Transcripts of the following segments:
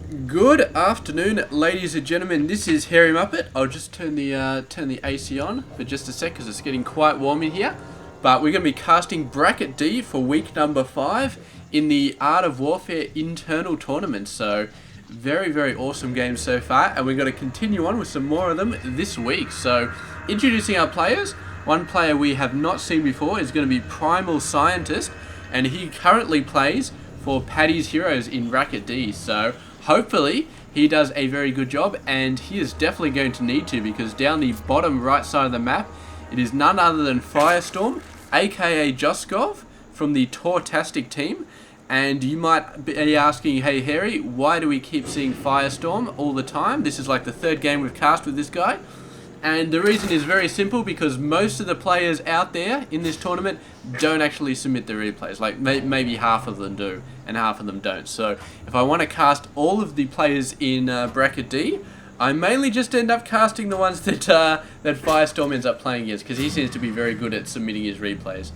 Good afternoon, ladies and gentlemen. This is Harry Muppet. I'll just turn the AC on for just a sec because it's getting quite warm in here. But we're going to be casting Bracket D for week number 5 in the Art of Warfare internal tournament. So very, very awesome game so far, and we're going to continue on with some more of them this week. So introducing our players. One player we have not seen before is going to be PrimalScientist, and he currently plays for Paddy's Heroes in Bracket D. So hopefully he does a very good job, and he is definitely going to need to, because down the bottom right side of the map it is none other than FireStorm, aka Joskov, from the Tawtastic team. And you might be asking, hey Harry, why do we keep seeing FireStorm all the time? This is like the third game we've cast with this guy. And the reason is very simple, because most of the players out there in this tournament don't actually submit their replays. Like maybe half of them do and half of them don't. So if I want to cast all of the players in Bracket D, I mainly just end up casting the ones that FireStorm ends up playing against, because he seems to be very good at submitting his replays.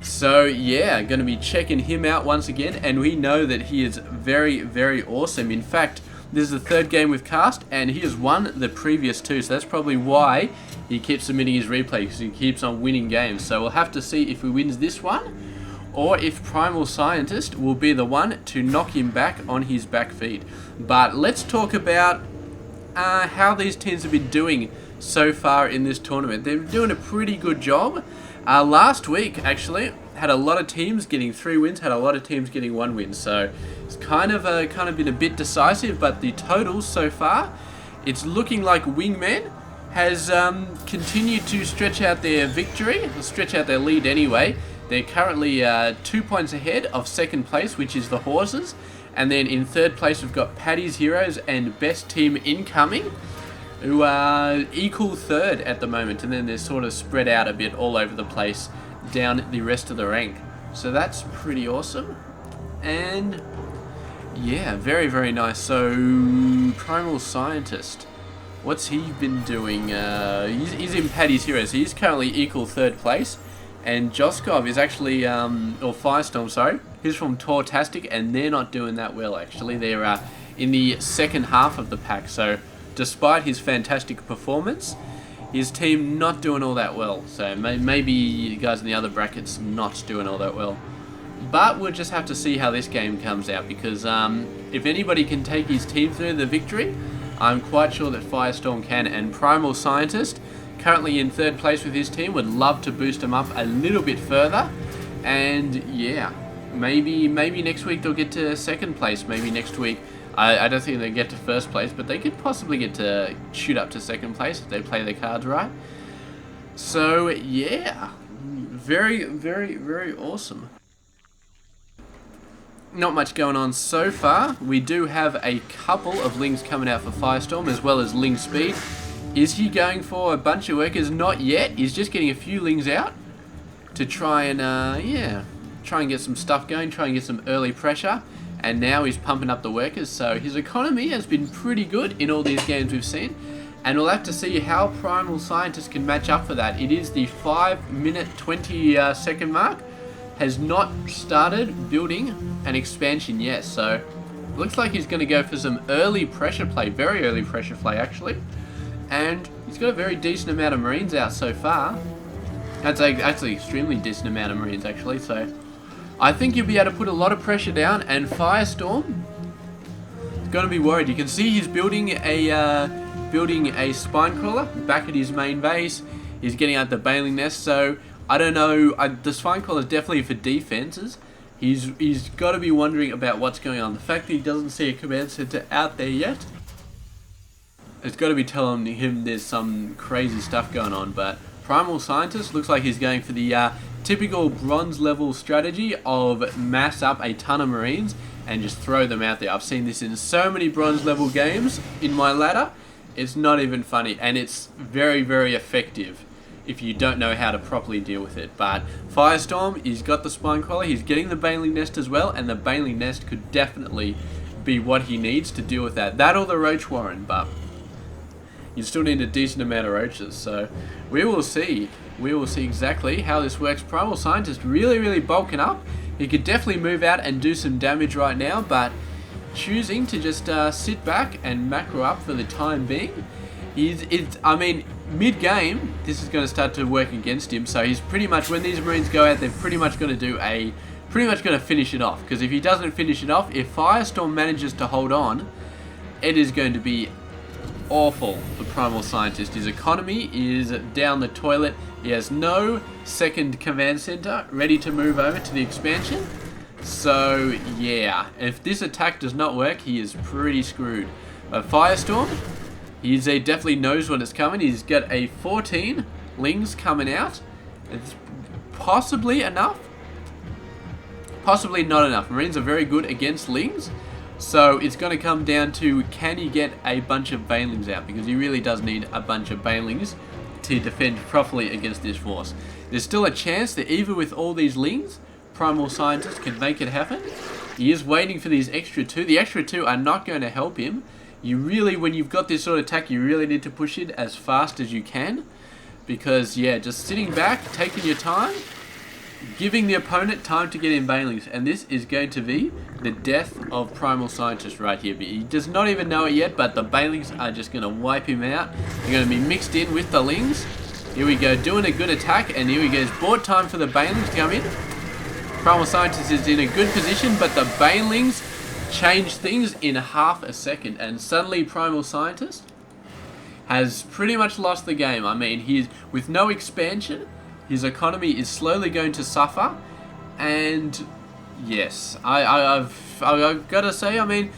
So yeah, going to be checking him out once again, and we know that he is very, very awesome. In fact, this is the third game we've cast, and he has won the previous two, so that's probably why he keeps submitting his replay, because he keeps on winning games. So we'll have to see if he wins this one, or if PrimalScientist will be the one to knock him back on his back feet. But let's talk about how these teams have been doing so far in this tournament. They're doing a pretty good job. Last week, actually, had a lot of teams getting 3 wins, had a lot of teams getting 1 win. So it's kind of been a bit decisive, but the totals so far, it's looking like Wingman has continued to stretch out their victory, stretch out their lead anyway. They're currently 2 points ahead of second place, which is the Horses. And then in third place, we've got Paddy's Heroes and Best Team Incoming, who are equal third at the moment, and then they're sort of spread out a bit all over the place down the rest of the rank. So that's pretty awesome. And yeah, very, very nice. So PrimalScientist, what's he been doing? He's in Paddy's Heroes. He's currently equal third place. And Joskov is actually, or FireStorm, sorry, he's from Tawtastic, and they're not doing that well actually. They're in the second half of the pack. So despite his fantastic performance, his team not doing all that well. So maybe you guys in the other brackets not doing all that well. But we'll just have to see how this game comes out, because if anybody can take his team through the victory, I'm quite sure that FireStorm can. And PrimalScientist, currently in third place with his team, would love to boost him up a little bit further. And yeah, maybe next week they'll get to second place. Maybe next week, I don't think they get to first place, but they could possibly get to shoot up to second place if they play their cards right. So yeah, very, very, very awesome. Not much going on so far. We do have a couple of lings coming out for FireStorm, as well as Ling Speed. Is he going for a bunch of workers? Not yet. He's just getting a few lings out to try and try and get some stuff going, try and get some early pressure. And now he's pumping up the workers, so his economy has been pretty good in all these games we've seen. And we'll have to see how PrimalScientist can match up for that. It is the 5-minute 20-second mark. Has not started building an expansion yet, so looks like he's going to go for some early pressure play, very early pressure play actually. And he's got a very decent amount of Marines out so far. That's actually extremely decent amount of Marines actually, so I think you'll be able to put a lot of pressure down. And FireStorm is going to be worried. You can see he's building a spine crawler back at his main base. He's getting out the baling nest, so I don't know. The spine crawler is definitely for defenses. He's got to be wondering about what's going on. The fact that he doesn't see a command center out there yet, it's got to be telling him there's some crazy stuff going on. But PrimalScientist looks like he's going for the typical bronze level strategy of mass up a ton of Marines and just throw them out there. I've seen this in so many bronze level games in my ladder. It's not even funny, and it's very, very effective if you don't know how to properly deal with it. But FireStorm, he's got the spine crawler, he's getting the baling nest as well, and the baling nest could definitely be what he needs to deal with that. That or the roach warren, but you still need a decent amount of roaches. So we will see. We will see exactly how this works. PrimalScientist really, really bulking up. He could definitely move out and do some damage right now, but choosing to just sit back and macro up for the time being. I mean, mid-game, this is going to start to work against him. So he's pretty much, when these Marines go out, they're pretty much going to finish it off. Because if he doesn't finish it off, if FireStorm manages to hold on, it is going to be awful for PrimalScientist. His economy is down the toilet. He has no second command center ready to move over to the expansion. So yeah, if this attack does not work, he is pretty screwed. But FireStorm, he definitely knows when it's coming. He's got a 14 Lings coming out. It's possibly enough. Possibly not enough. Marines are very good against Lings. So it's going to come down to, can he get a bunch of Banelings out? Because he really does need a bunch of Banelings to defend properly against this force. There's still a chance that even with all these Lings, PrimalScientist can make it happen. He is waiting for these extra 2. The extra 2 are not going to help him. You really, when you've got this sort of attack, you really need to push it as fast as you can. Because, yeah, just sitting back, taking your time, giving the opponent time to get in Banelings. And this is going to be the death of PrimalScientist right here. But he does not even know it yet, but the Banelings are just going to wipe him out. They're going to be mixed in with the Lings. Here we go, doing a good attack, and here we go. It's bought time for the Banelings to come in. PrimalScientist is in a good position, but the Banelings change things in half a second, and suddenly PrimalScientist has pretty much lost the game. I mean, he's with no expansion. His economy is slowly going to suffer, and yes, I've got to say, I mean,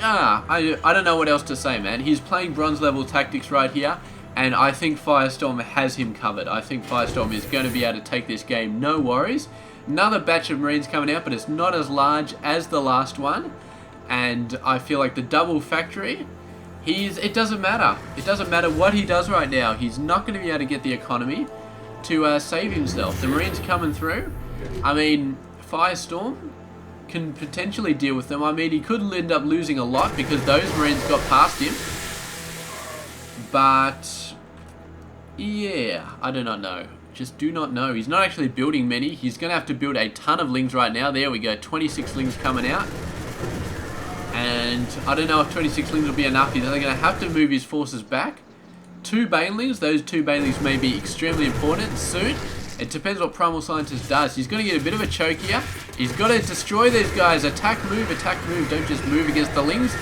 I don't know what else to say, man. He's playing bronze level tactics right here, and I think FireStorm has him covered. I think FireStorm is going to be able to take this game, no worries. Another batch of Marines coming out, but it's not as large as the last one, and I feel like the double factory, it doesn't matter. It doesn't matter what he does right now. He's not going to be able to get the economy to save himself. The Marines coming through, I mean, FireStorm can potentially deal with them. I mean, he could end up losing a lot because those Marines got past him. But, yeah, I do not know. Just do not know. He's not actually building many. He's going to have to build a ton of Lings right now. There we go, 26 Lings coming out. And I don't know if 26 Lings will be enough. He's only going to have to move his forces back. 2 Banelings. Those 2 Banelings may be extremely important soon. It depends what PrimalScientist does. He's going to get a bit of a choke here. He's got to destroy these guys. Attack, move, don't just move against the Lings.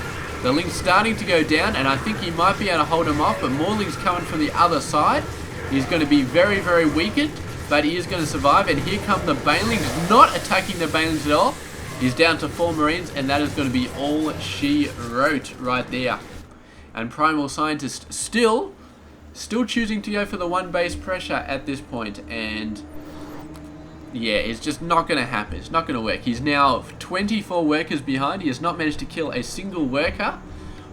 The Lings starting to go down, and I think he might be able to hold him off, but more Lings coming from the other side. He's going to be very, very weakened, but he is going to survive, and here come the Banelings, not attacking the Banelings at all. He's down to 4 Marines, and that is going to be all she wrote right there. And PrimalScientist still choosing to go for the 1 base pressure at this point, and yeah, it's just not going to happen. It's not going to work. He's now 24 workers behind. He has not managed to kill a single worker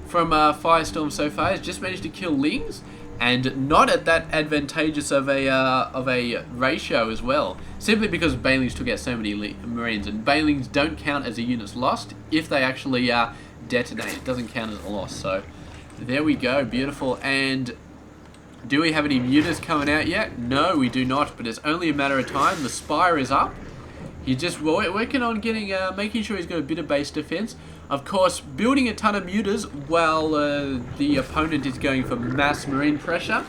from FireStorm so far. He's just managed to kill Lings, and not at that advantageous of a ratio as well. Simply because Banelings took out so many Marines, and Banelings don't count as a unit's lost if they actually detonate. It doesn't count as a loss. So there we go, beautiful. And do we have any mutas coming out yet? No, we do not, but it's only a matter of time. The Spire is up. He's just working on getting, making sure he's got a bit of base defense. Of course, building a ton of mutas while the opponent is going for mass Marine pressure.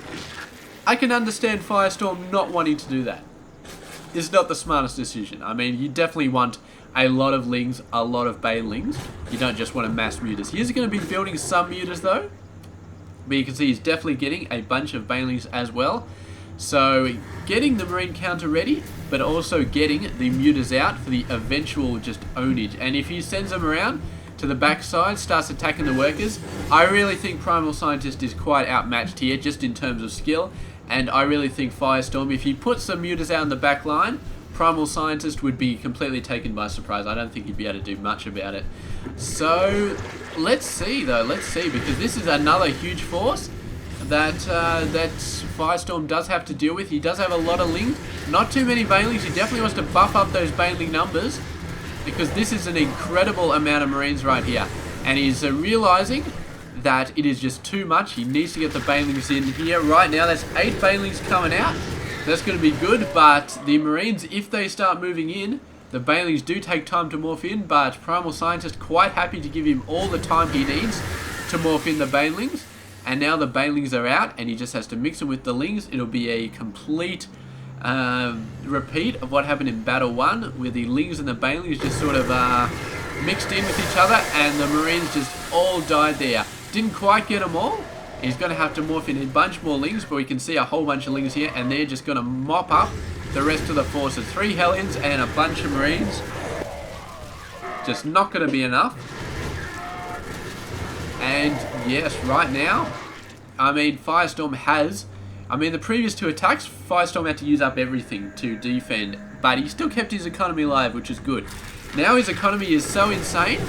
I can understand FireStorm not wanting to do that. It's not the smartest decision. I mean, you definitely want a lot of Lings, a lot of Banelings. You don't just want to mass mutas. He's going to be building some mutas though. But you can see he's definitely getting a bunch of Banelings as well. So getting the Marine counter ready, but also getting the mutas out for the eventual just ownage. And if he sends them around to the backside, starts attacking the workers, I really think PrimalScientist is quite outmatched here just in terms of skill. And I really think FireStorm, if he puts some mutas out in the back line, PrimalScientist would be completely taken by surprise. I don't think he'd be able to do much about it. So let's see though, because this is another huge force that FireStorm does have to deal with. He does have a lot of Lings, not too many Banelings. He definitely wants to buff up those Baneling numbers, because this is an incredible amount of Marines right here. And he's realizing that it is just too much. He needs to get the Banelings in here right now. That's 8 Banelings coming out. That's going to be good, but the Marines, if they start moving in, The banelings do take time to morph in, but Primal Scientist quite happy to give him all the time he needs to morph in the banelings. And now the banelings are out, and he just has to mix them with the lings. It'll be a complete repeat of what happened in Battle 1, where the lings and the banelings just sort of mixed in with each other, and the Marines just all died there. Didn't quite get them all. He's going to have to morph in a bunch more lings, but we can see a whole bunch of lings here, and they're just going to mop up the rest of the forces. 3 Hellions and a bunch of Marines. Just not going to be enough. And yes, right now, I mean, FireStorm has... I mean, the previous 2 attacks, FireStorm had to use up everything to defend, but he still kept his economy alive, which is good. Now his economy is so insane,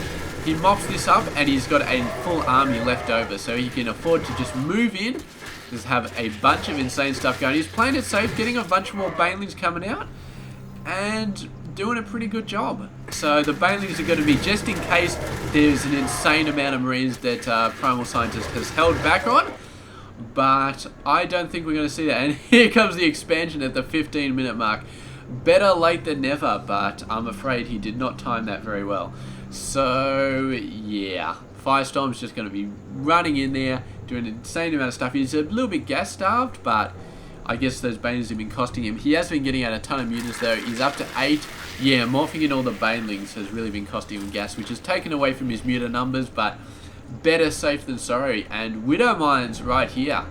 he mops this up and he's got a full army left over, so he can afford to just move in, just have a bunch of insane stuff going. He's playing it safe, getting a bunch more banelings coming out, and doing a pretty good job. So the banelings are going to be just in case there's an insane amount of Marines that Primal Scientist has held back on. But I don't think we're going to see that. And here comes the expansion at the 15-minute mark. Better late than never, but I'm afraid he did not time that very well. So, yeah. FireStorm's just going to be running in there, doing an insane amount of stuff. He's a little bit gas-starved, but I guess those Banes have been costing him. He has been getting out a ton of mutants, though. He's up to 8. Yeah, morphing in all the Banelings has really been costing him gas, which has taken away from his mutant numbers, but... better safe than sorry. And Widow Mines right here.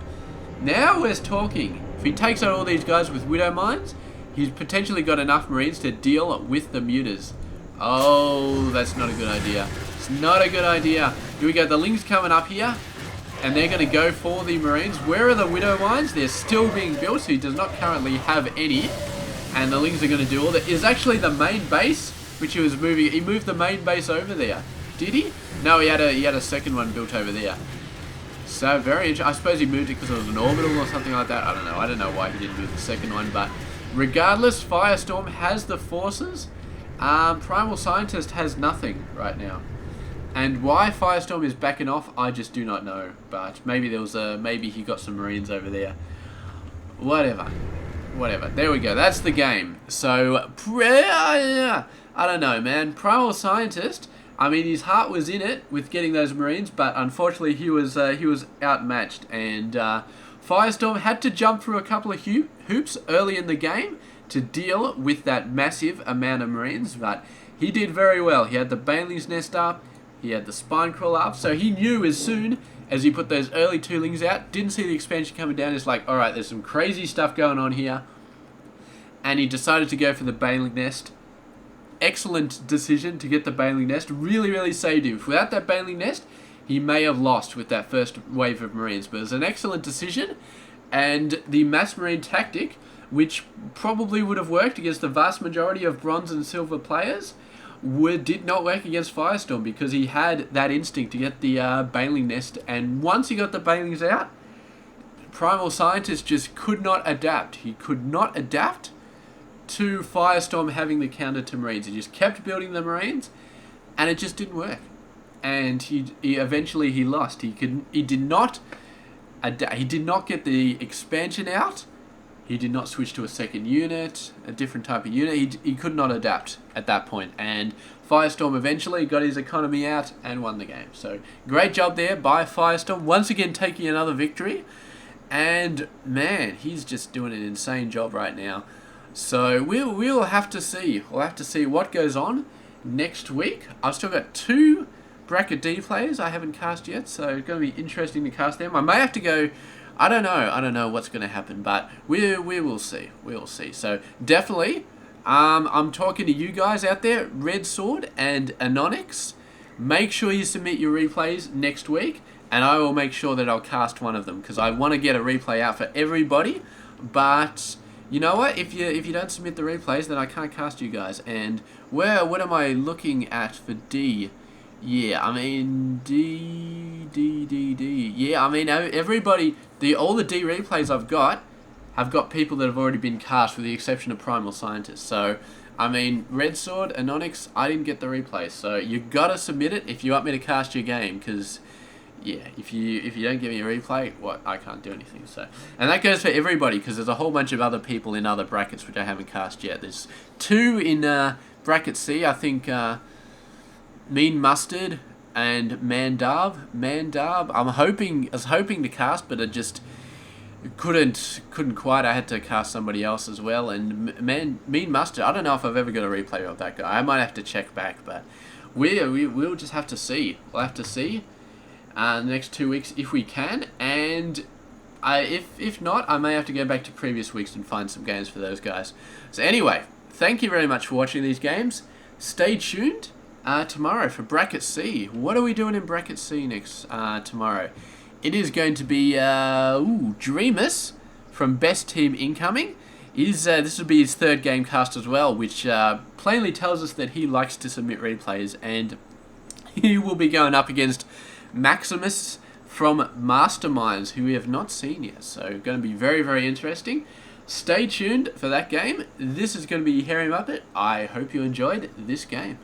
Now we're talking. If he takes out all these guys with Widow Mines, he's potentially got enough Marines to deal with the Mutas. Oh, that's not a good idea. It's not a good idea. Here we go. The Lings coming up here, and they're going to go for the Marines. Where are the Widow Mines? They're still being built, so he does not currently have any. And the Lings are going to do all that. It's actually the main base, which he was moving. He moved the main base over there. Did he? No, he had a second one built over there. So very interesting. I suppose he moved it because it was an orbital or something like that. I don't know. I don't know why he didn't move the second one, but regardless, FireStorm has the forces. Primal Scientist has nothing right now. And why FireStorm is backing off, I just do not know. But maybe there was maybe he got some Marines over there. Whatever. There we go. That's the game. So I don't know, man. Primal Scientist. I mean, his heart was in it with getting those Marines, but unfortunately he was outmatched, and FireStorm had to jump through a couple of hoops early in the game to deal with that massive amount of Marines, but he did very well. He had the Banelings nest up, he had the Spine Crawl up, so he knew as soon as he put those early 2 Lings out, didn't see the expansion coming down, it's like, alright, there's some crazy stuff going on here, and he decided to go for the Baneling nest. Excellent decision to get the Baneling nest. Really, really saved him. Without that Baneling nest, he may have lost with that first wave of Marines. But it was an excellent decision. And the Mass Marine tactic, which probably would have worked against the vast majority of Bronze and Silver players, did not work against FireStorm because he had that instinct to get the Baneling nest. And once he got the Banelings out, Primal Scientist just could not adapt. He could not adapt to FireStorm having the counter to Marines. He just kept building the Marines, and it just didn't work. And he eventually he lost. He did not get the expansion out. He did not switch to a second unit, a different type of unit. He could not adapt at that point. And FireStorm eventually got his economy out and won the game. So great job there by FireStorm. Once again taking another victory. And man, he's just doing an insane job right now. So we'll have to see. We'll have to see what goes on next week. I've still got 2 Bracket D players I haven't cast yet, so it's going to be interesting to cast them. I may have to go. I don't know what's going to happen, but we will see. We'll see. So definitely, I'm talking to you guys out there, Red Sword and Anonyx. Make sure you submit your replays next week, and I will make sure that I'll cast one of them because I want to get a replay out for everybody, but. You know what? If you don't submit the replays, then I can't cast you guys. And what am I looking at for D? Yeah, I mean D. Yeah, I mean everybody. All the D replays I've got have got people that have already been cast, with the exception of Primal Scientist. So I mean Red Sword, Anonyx, I didn't get the replays. So you gotta submit it if you want me to cast your game, because. Yeah, if you don't give me a replay, I can't do anything. So, and that goes for everybody because there's a whole bunch of other people in other brackets which I haven't cast yet. There's 2 in bracket C, I think Mean Mustard and Mandab. I was hoping to cast, but I just couldn't quite. I had to cast somebody else as well. And Mean Mustard, I don't know if I've ever got a replay of that guy. I might have to check back, but we'll just have to see. We'll have to see the next 2 weeks if we can, and if not, I may have to go back to previous weeks and find some games for those guys. So anyway, thank you very much for watching these games. Stay tuned tomorrow for Bracket C. What are we doing in Bracket C next tomorrow? It is going to be Dreamus from Best Team Incoming. This will be his third game cast as well, which plainly tells us that he likes to submit replays, and he will be going up against Maximus from Masterminds, who we have not seen yet. So going to be very, very interesting. Stay tuned for that game. This is going to be Hairy Muppet. I hope you enjoyed this game.